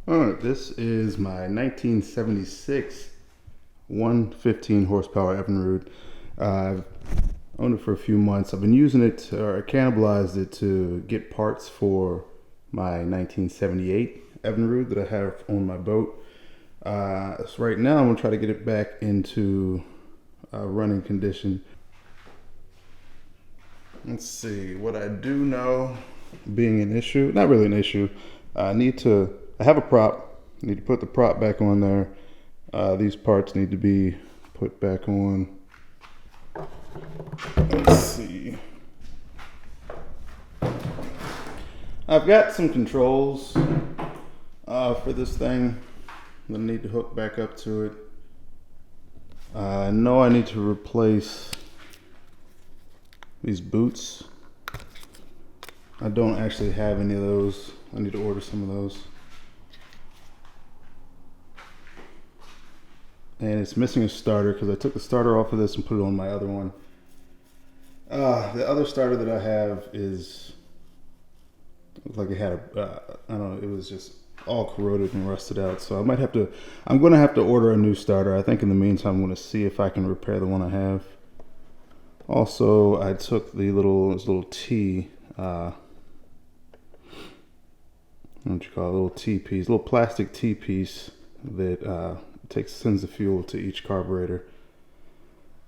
Alright, this is my 1976 115 horsepower Evinrude. I've owned it for a few months. I've been using it, or I cannibalized it to get parts for my 1978 Evinrude that I have on my boat. So right now I'm going to try to get it back into running condition. Let's see, what I do know being an issue, not really an issue, I have a prop, I need to put the prop back on there. These parts need to be put back on. Let's see. I've got some controls for this thing that I need to hook back up to it. I know I need to replace these boots. I don't actually have any of those. I need to order some of those. And it's missing a starter because I took the starter off of this and put it on my other one. The other starter that I have is like it had I don't know, it was just all corroded and rusted out. So I'm going to have to order a new starter. I think in the meantime I'm going to see if I can repair the one I have. Also, I took this little T, what you call it, a little T piece, little plastic T piece that sends the fuel to each carburetor.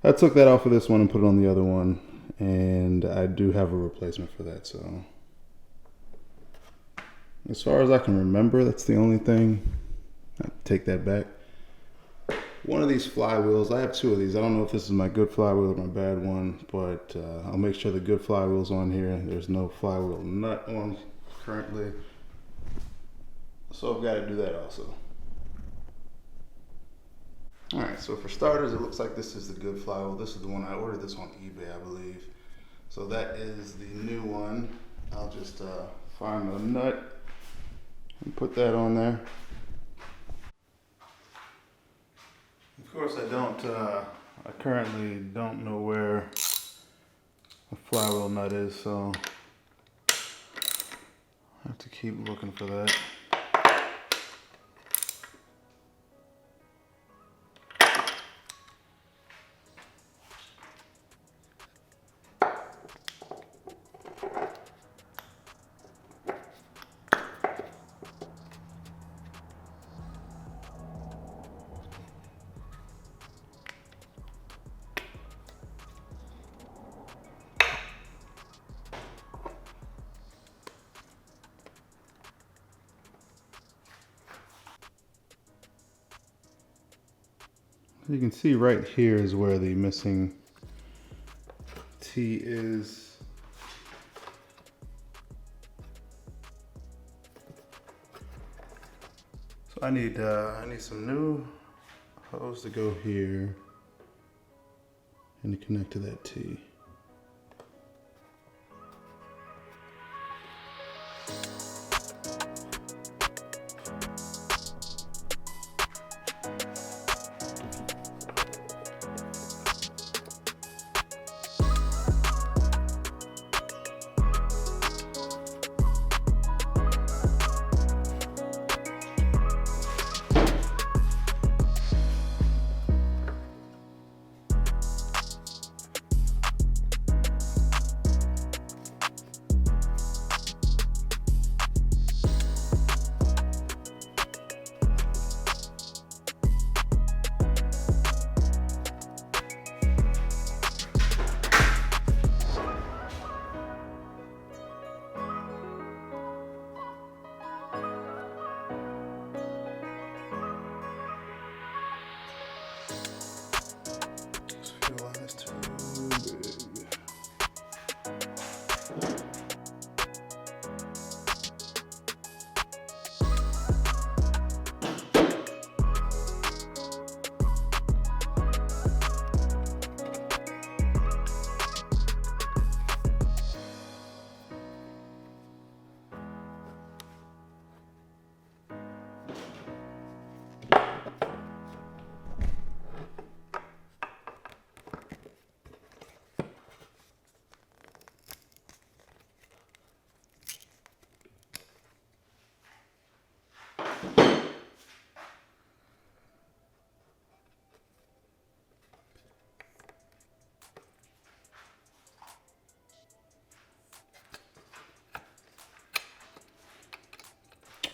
I took that off of this one and put it on the other one, and I do have a replacement for that. So as far as I can remember, that's the only thing. I take that back. One of these flywheels, I have two of these. I don't know if this is my good flywheel or my bad one, but I'll make sure the good flywheel's on here. There's no flywheel nut on currently, so I've got to do that also. Alright, so for starters, it looks like this is the good flywheel. This is the one I ordered this on eBay, I believe. So that is the new one. I'll just find the nut and put that on there. Of course, I currently don't know where the flywheel nut is, so I have to keep looking for that. You can see right here is where the missing T is. So I need some new hose to go here and to connect to that T.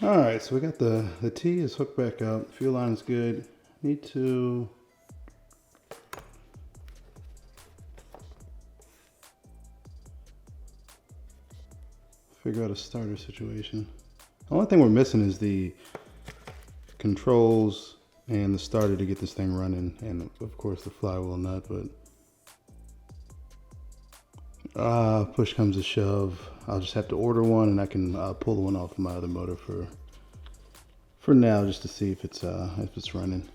All right, so we got the T is hooked back up. Fuel line is good. Need to figure out a starter situation. The only thing we're missing is the controls and the starter to get this thing running, and of course the flywheel nut, but push comes to shove, I'll just have to order one, and I can pull the one off of my other motor for now, just to see if it's running.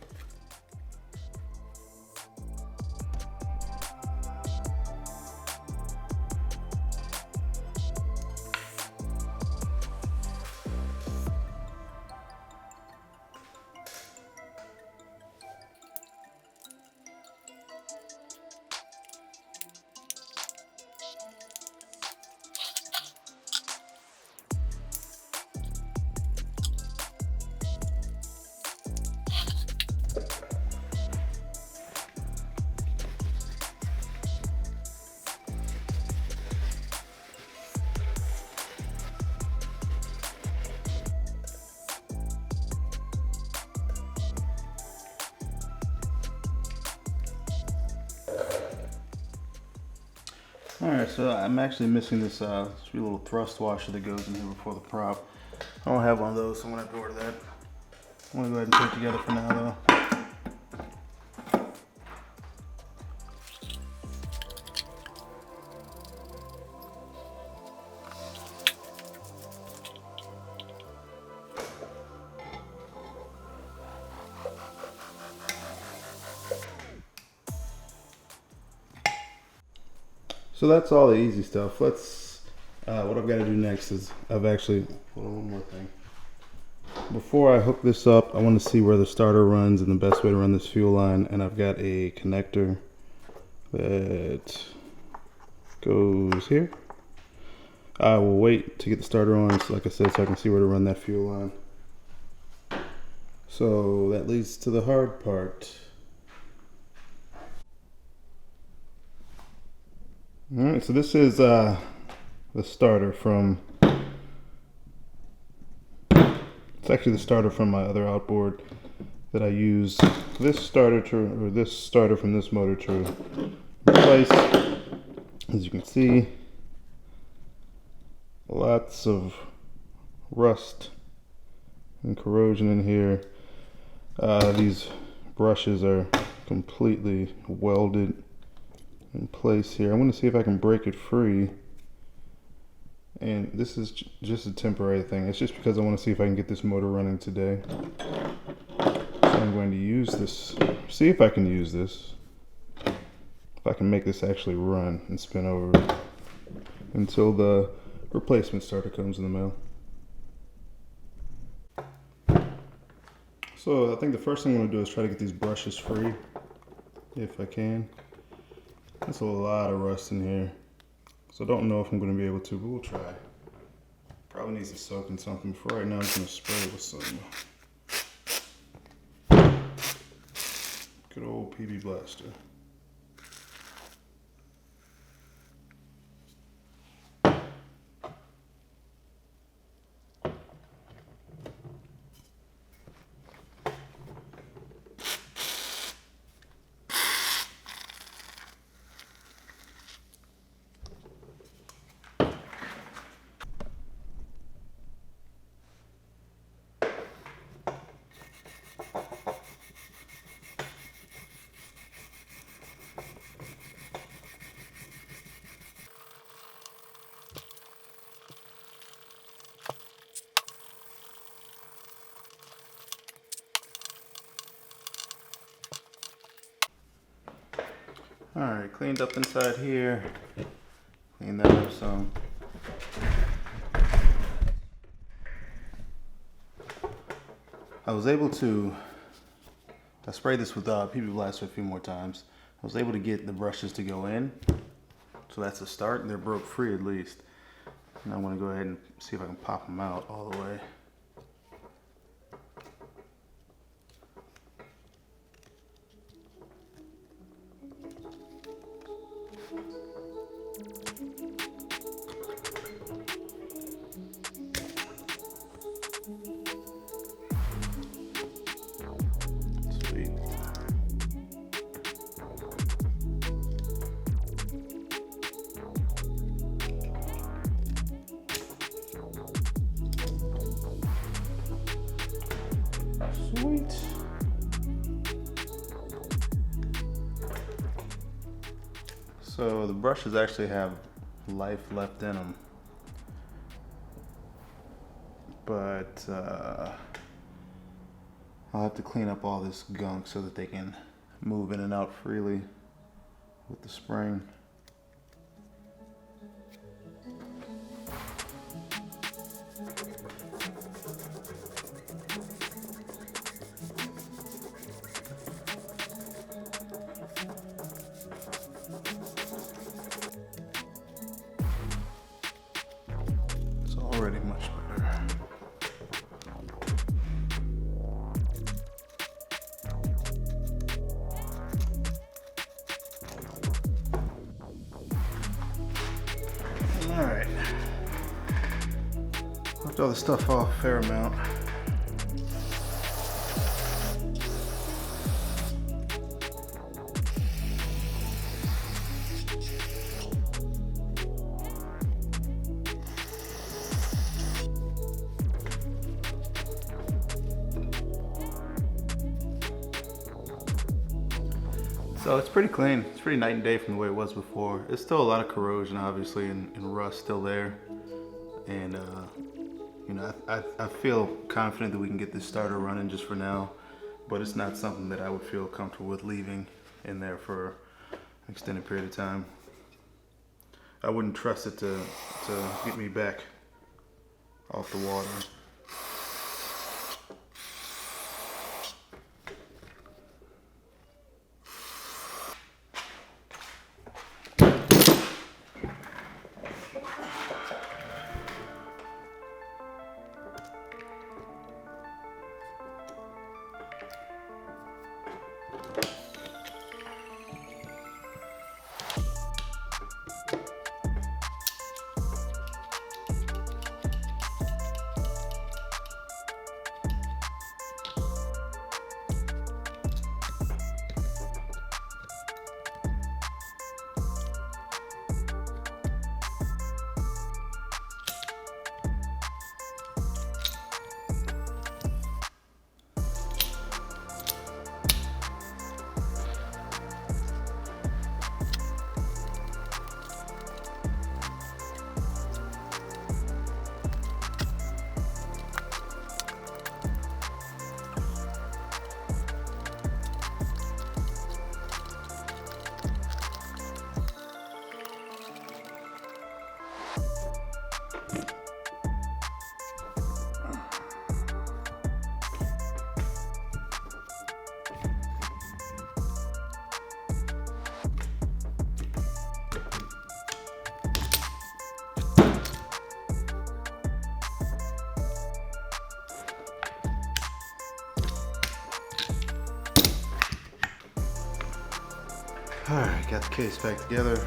Alright, so I'm actually missing this sweet little thrust washer that goes in here before the prop. I don't have one of those, so I'm going to have to order that. I'm going to go ahead and put it together for now, though. So that's all the easy stuff. Let's, what I've got to do next is hold on, one more thing. Before I hook this up, I want to see where the starter runs and the best way to run this fuel line. And I've got a connector that goes here. I will wait to get the starter on, so like I said, so I can see where to run that fuel line. So that leads to the hard part. Alright, so this is the starter from, it's actually the starter from my other outboard that I use this starter from this motor to replace. As you can see, lots of rust and corrosion in here. These brushes are completely welded in place here. I'm going to see if I can break it free, and this is just a temporary thing. It's just because I want to see if I can get this motor running today. So I'm going to use this, see if I can use this, if I can make this actually run and spin over until the replacement starter comes in the mail. So I think the first thing I'm going to do is try to get these brushes free if I can. There's a lot of rust in here, so I don't know if I'm going to be able to, but we'll try. Probably needs to soak in something. For right now, I'm going to spray it with some good old PB Blaster. Alright, cleaned up inside here. Clean that up some. I was able to, I sprayed this with PB Blaster a few more times. I was able to get the brushes to go in. So that's a start. They're broke free at least. And I want to go ahead and see if I can pop them out all the way. point. So the brushes actually have life left in them, but I'll have to clean up all this gunk so that they can move in and out freely with the spring. It's already much better. All right, left all the stuff off a fair amount. So it's pretty clean. It's pretty night and day from the way it was before. There's still a lot of corrosion, obviously, and rust still there. And you know, I feel confident that we can get this starter running just for now, but it's not something that I would feel comfortable with leaving in there for an extended period of time. I wouldn't trust it to get me back off the water. All right, got the case back together.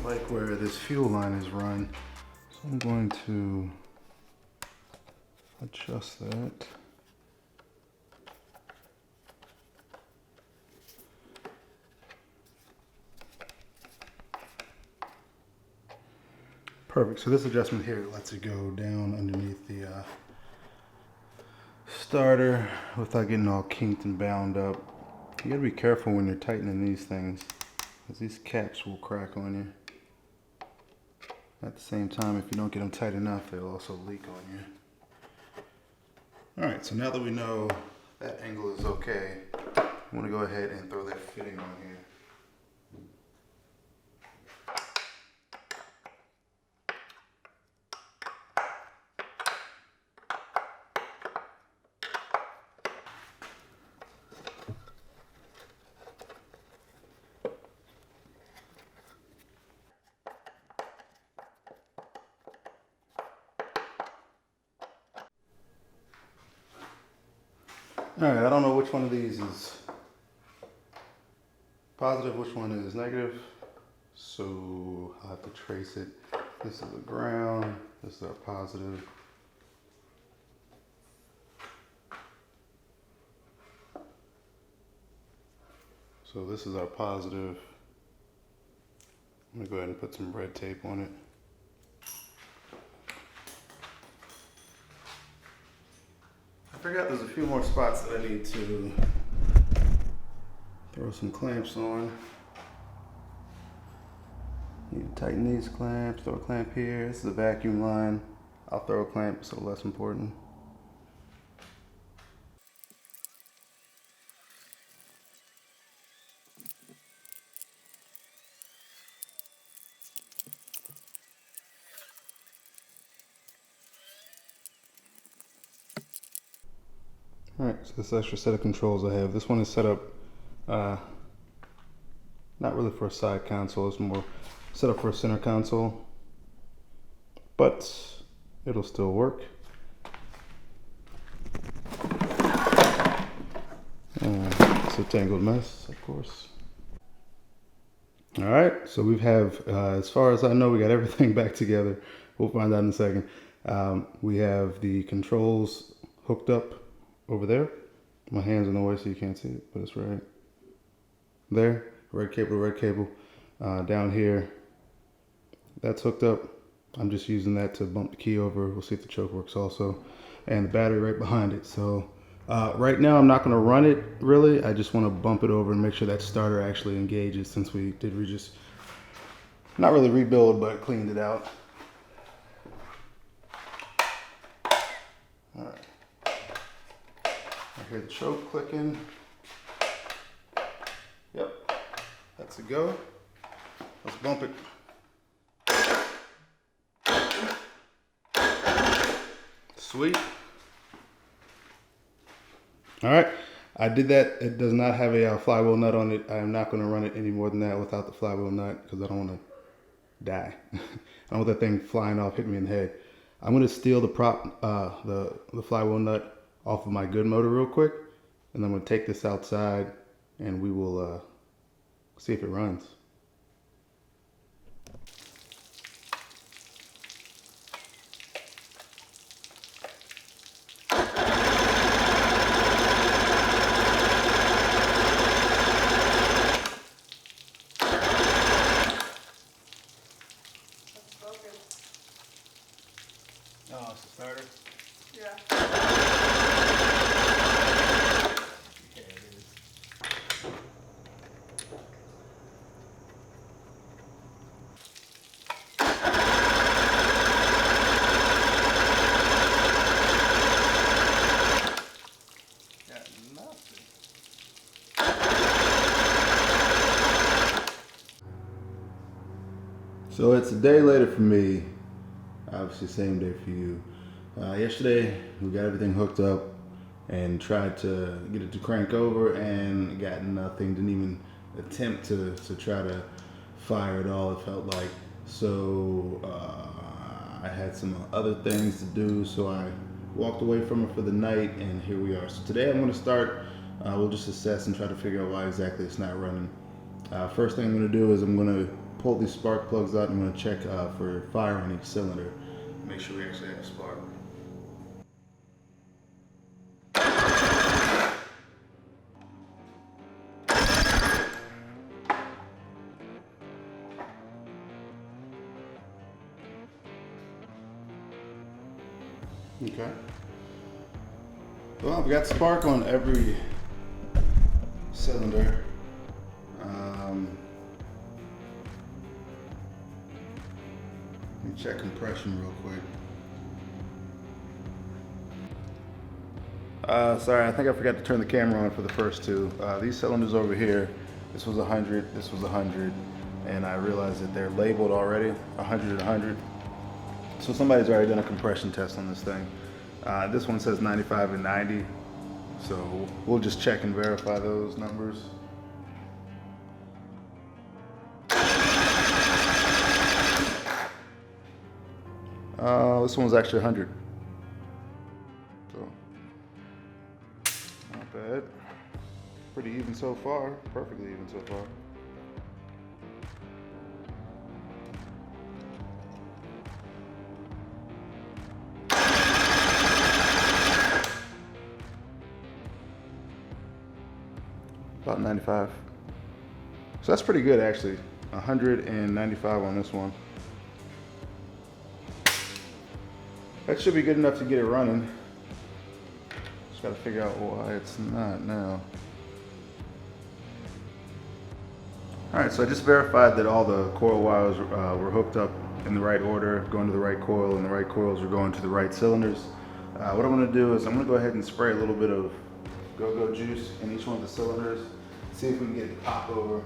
Like where this fuel line is run, so I'm going to adjust that. Perfect. So this adjustment here lets it go down underneath the starter without getting all kinked and bound up. You gotta be careful when you're tightening these things, because these caps will crack on you. At the same time, if you don't get them tight enough, they'll also leak on you. All right, so now that we know that angle is okay, I'm gonna go ahead and throw that fitting on here. All right, I don't know which one of these is positive, which one is negative, so I'll have to trace it. This is the ground, this is our positive. So this is our positive. I'm gonna go ahead and put some red tape on it. I forgot there's a few more spots that I need to throw some clamps on. Need to tighten these clamps, throw a clamp here. This is a vacuum line. I'll throw a clamp, so less important. Alright, so this extra set of controls I have. This one is set up not really for a side console, it's more set up for a center console, but it'll still work. It's a tangled mess, of course. Alright, so we have, as far as I know, we got everything back together. We'll find out in a second. We have the controls hooked up over there. My hand's in the way so you can't see it, but it's right there. Red cable. Down here, that's hooked up. I'm just using that to bump the key over. We'll see if the choke works also. And the battery right behind it. So right now I'm not gonna run it really. I just wanna bump it over and make sure that starter actually engages, since we just, not really rebuild, but cleaned it out. All right. I hear the choke clicking. Yep, that's a go. Let's bump it. Sweet. All right, I did that. It does not have a flywheel nut on it. I am not going to run it any more than that without the flywheel nut, because I don't want to die. I don't want that thing flying off, hitting me in the head. I'm going to steal the prop, the flywheel nut off of my good motor real quick, and then I'm going to take this outside and we will see if it runs. Oh, it's a starter? Yeah. Yeah, it is. Got nothing. So it's a day later for me. Obviously, same day for you. Yesterday, we got everything hooked up and tried to get it to crank over, and got nothing. Didn't even attempt to try to fire it all, it felt like. So I had some other things to do, so I walked away from it for the night, and here we are. So today I'm going to start. We'll just assess and try to figure out why exactly it's not running. First thing I'm going to do is I'm going to pull these spark plugs out. I'm going to check for fire on each cylinder. Make sure we actually have a spark. Okay. Well, I've got spark on every cylinder. Let me check compression real quick. Sorry, I think I forgot to turn the camera on for the first two. These cylinders over here, this was 100, this was 100, and I realized that they're labeled already, 100 and 100. So somebody's already done a compression test on this thing. This one says 95 and 90, so we'll just check and verify those numbers. This one was actually 100. So, not bad. Pretty even so far, perfectly even so far. About 95. So that's pretty good actually. 195 on this one. That should be good enough to get it running. Just gotta figure out why it's not now. Alright, so I just verified that all the coil wires were hooked up in the right order, going to the right coil, and the right coils are going to the right cylinders. What I'm gonna do is I'm gonna go ahead and spray a little bit of go-go juice in each one of the cylinders. See if we can get it to pop over.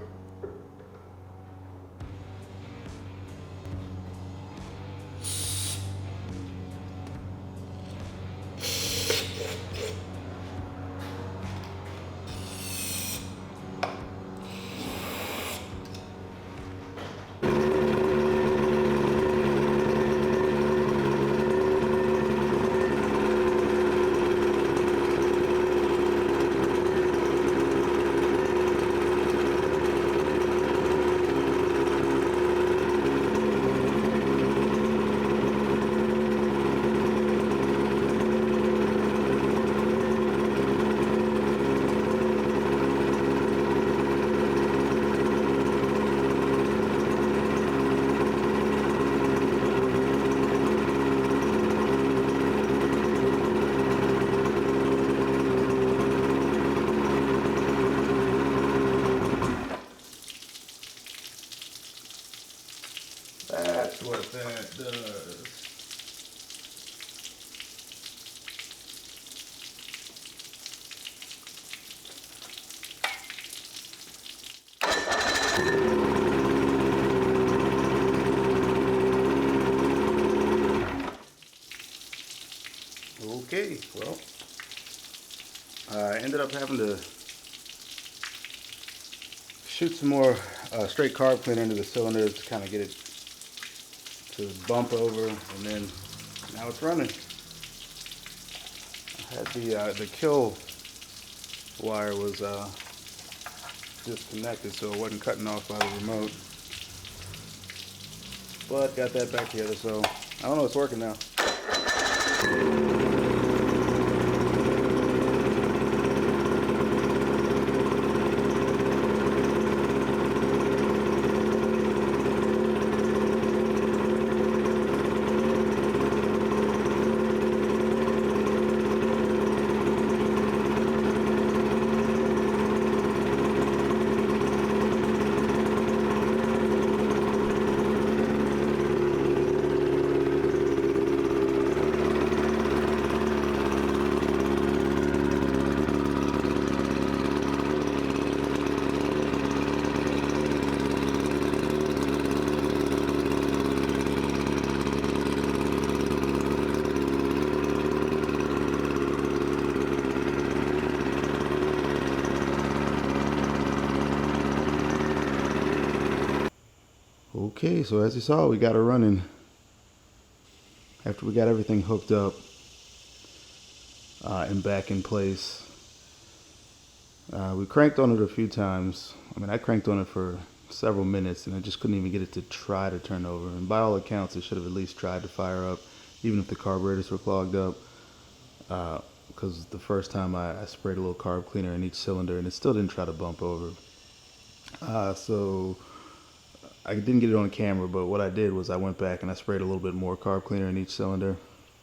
That's what that does. Okay, well, I ended up having to shoot some more straight carb cleaner into the cylinders to kind of get it to bump over, and then now it's running. I had the kill wire was disconnected, so it wasn't cutting off by the remote. But got that back together, so I don't know, it's working now. Okay, so as you saw, we got it running. After we got everything hooked up and back in place, we cranked on it a few times. I mean, I cranked on it for several minutes and I just couldn't even get it to try to turn over. And by all accounts, it should have at least tried to fire up, even if the carburetors were clogged up. Because the first time I sprayed a little carb cleaner in each cylinder and it still didn't try to bump over. So I didn't get it on camera, but what I did was I went back and I sprayed a little bit more carb cleaner in each cylinder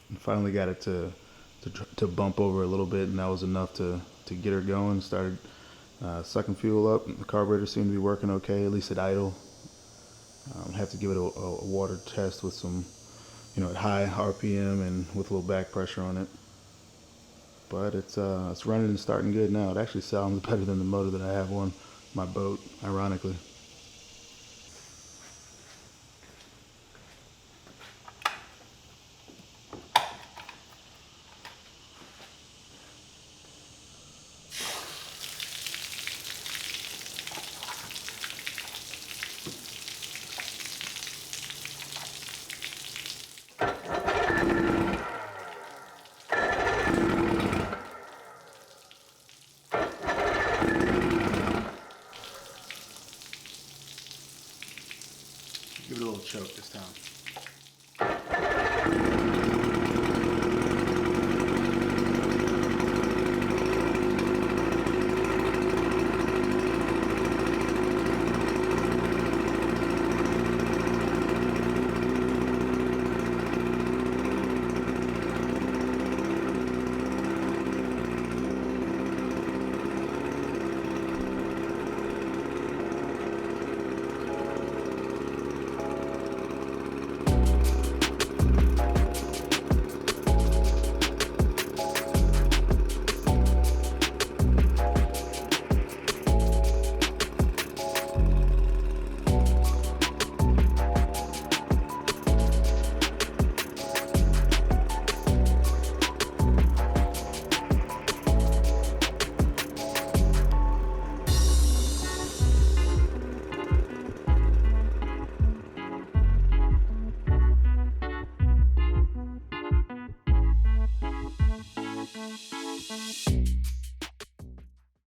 and finally got it to bump over a little bit, and that was enough to get her going. Started sucking fuel up. The carburetor seemed to be working okay, at least at idle. Have to give it a water test with some, at high RPM and with a little back pressure on it. but it's running and starting good now. It actually sounds better than the motor that I have on my boat, ironically.